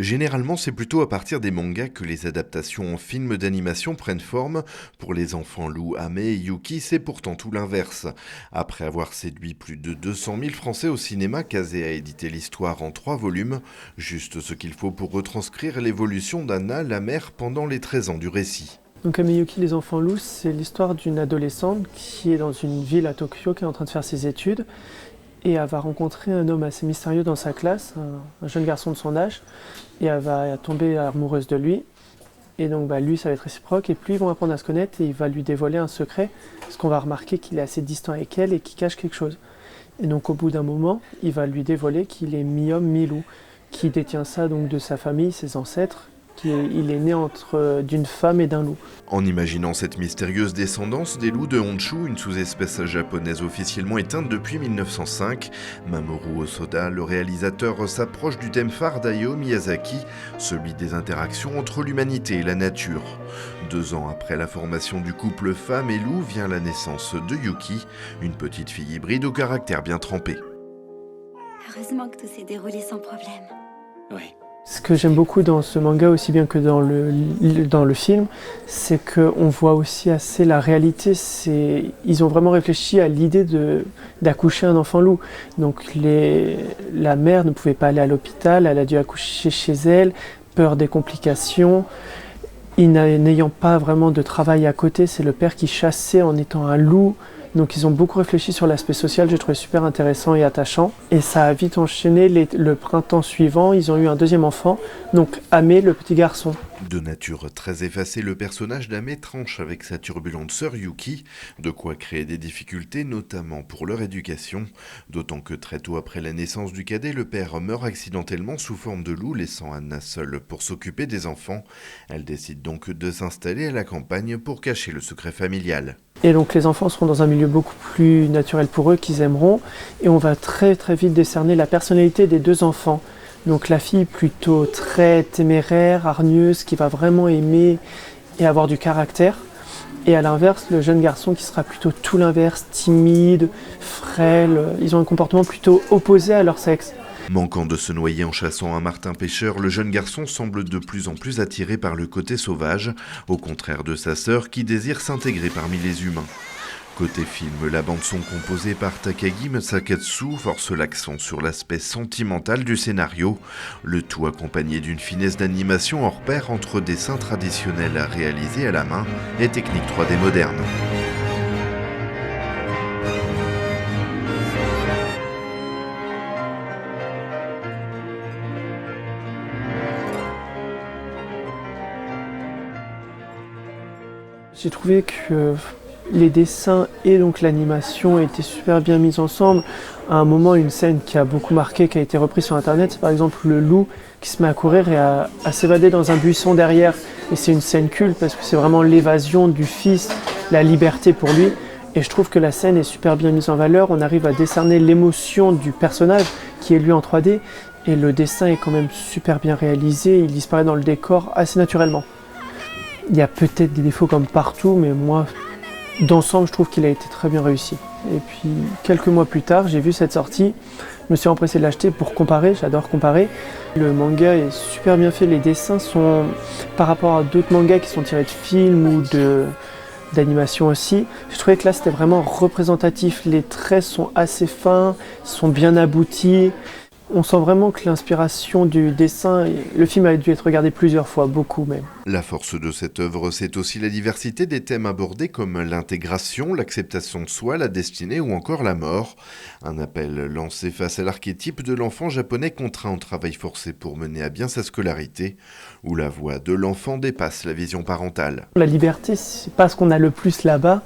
Généralement, c'est plutôt à partir des mangas que les adaptations en films d'animation prennent forme. Pour les enfants Lou, Ame et Yuki, c'est pourtant tout l'inverse. Après avoir séduit plus de 200 000 Français au cinéma, Kazé a édité l'histoire en 3 volumes, juste ce qu'il faut pour retranscrire l'évolution d'Anna, la mère, pendant les 13 ans du récit. Donc Ameyuki, les enfants loups, c'est l'histoire d'une adolescente qui est dans une ville à Tokyo, qui est en train de faire ses études, et elle va rencontrer un homme assez mystérieux dans sa classe, un jeune garçon de son âge, et elle va tomber amoureuse de lui. Et donc lui, ça va être réciproque, et plus ils vont apprendre à se connaître, et il va lui dévoiler un secret, parce qu'on va remarquer qu'il est assez distant avec elle et qu'il cache quelque chose. Et donc au bout d'un moment, il va lui dévoiler qu'il est mi-homme, mi-loup, qui détient ça donc de sa famille, ses ancêtres. Il est né d'une femme et d'un loup. En imaginant cette mystérieuse descendance des loups de Honshu, une sous-espèce japonaise officiellement éteinte depuis 1905, Mamoru Hosoda, le réalisateur, s'approche du thème phare d'Hayao Miyazaki, celui des interactions entre l'humanité et la nature. 2 ans après la formation du couple femme et loup vient la naissance de Yuki, une petite fille hybride au caractère bien trempé. Heureusement que tout s'est déroulé sans problème. Oui. Ce que j'aime beaucoup dans ce manga, aussi bien que dans le film, c'est qu'on voit aussi assez la réalité. Ils ont vraiment réfléchi à l'idée d'accoucher un enfant loup. Donc la mère ne pouvait pas aller à l'hôpital, elle a dû accoucher chez elle, peur des complications. N'ayant pas vraiment de travail à côté, c'est le père qui chassait en étant un loup. Donc ils ont beaucoup réfléchi sur l'aspect social, j'ai trouvé super intéressant et attachant. Et ça a vite enchaîné, le printemps suivant, ils ont eu un deuxième enfant, donc Amé, le petit garçon. De nature très effacée, le personnage d'Amé tranche avec sa turbulente sœur Yuki, de quoi créer des difficultés, notamment pour leur éducation. D'autant que très tôt après la naissance du cadet, le père meurt accidentellement sous forme de loup, laissant Anna seule pour s'occuper des enfants. Elle décide donc de s'installer à la campagne pour cacher le secret familial. Et donc les enfants seront dans un milieu beaucoup plus naturel pour eux, qu'ils aimeront. Et on va très très vite décerner la personnalité des 2 enfants. Donc la fille plutôt très téméraire, hargneuse, qui va vraiment aimer et avoir du caractère. Et à l'inverse, le jeune garçon qui sera plutôt tout l'inverse, timide, frêle. Ils ont un comportement plutôt opposé à leur sexe. Manquant de se noyer en chassant un martin pêcheur, le jeune garçon semble de plus en plus attiré par le côté sauvage, au contraire de sa sœur qui désire s'intégrer parmi les humains. Côté film, la bande-son composée par Takagi Masakatsu force l'accent sur l'aspect sentimental du scénario, le tout accompagné d'une finesse d'animation hors pair entre dessins traditionnels réalisés à la main et techniques 3D modernes. J'ai trouvé que les dessins et donc l'animation étaient super bien mis ensemble. À un moment, une scène qui a beaucoup marqué, qui a été reprise sur internet, c'est par exemple le loup qui se met à courir et à s'évader dans un buisson derrière. Et c'est une scène culte parce que c'est vraiment l'évasion du fils, la liberté pour lui. Et je trouve que la scène est super bien mise en valeur. On arrive à décerner l'émotion du personnage qui est lui en 3D. Et le dessin est quand même super bien réalisé. Il disparaît dans le décor assez naturellement. Il y a peut-être des défauts comme partout, mais moi, d'ensemble, je trouve qu'il a été très bien réussi. Et puis, quelques mois plus tard, j'ai vu cette sortie. Je me suis empressé de l'acheter pour comparer, j'adore comparer. Le manga est super bien fait, les dessins sont, par rapport à d'autres mangas qui sont tirés de films ou d'animation aussi, je trouvais que là, c'était vraiment représentatif. Les traits sont assez fins, sont bien aboutis. On sent vraiment que l'inspiration du dessin, le film a dû être regardé plusieurs fois, beaucoup même. La force de cette œuvre, c'est aussi la diversité des thèmes abordés comme l'intégration, l'acceptation de soi, la destinée ou encore la mort. Un appel lancé face à l'archétype de l'enfant japonais contraint au travail forcé pour mener à bien sa scolarité, où la voix de l'enfant dépasse la vision parentale. La liberté, c'est pas ce qu'on a le plus là-bas,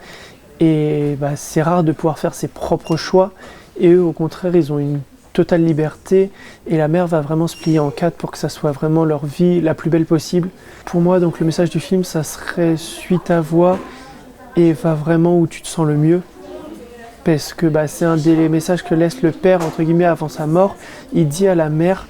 et c'est rare de pouvoir faire ses propres choix, et eux, au contraire, ils ont une totale liberté et la mère va vraiment se plier en 4 pour que ça soit vraiment leur vie la plus belle possible. Pour moi, donc le message du film, ça serait suis ta voix et va vraiment où tu te sens le mieux. Parce que c'est un des messages que laisse le père entre guillemets avant sa mort. Il dit à la mère,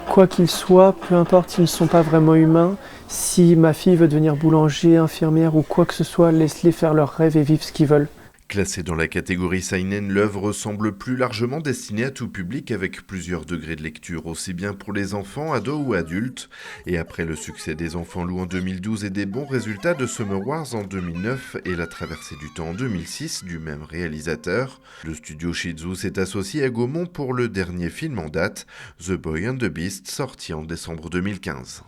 quoi qu'il soit, peu importe s'ils ne sont pas vraiment humains, si ma fille veut devenir boulanger, infirmière ou quoi que ce soit, laisse-les faire leurs rêves et vivre ce qu'ils veulent. Classée dans la catégorie seinen, l'œuvre semble plus largement destinée à tout public avec plusieurs degrés de lecture, aussi bien pour les enfants, ados ou adultes. Et après le succès des Enfants loups en 2012 et des bons résultats de Summer Wars en 2009 et La Traversée du temps en 2006 du même réalisateur, le studio Shizu s'est associé à Gaumont pour le dernier film en date, The Boy and the Beast, sorti en décembre 2015.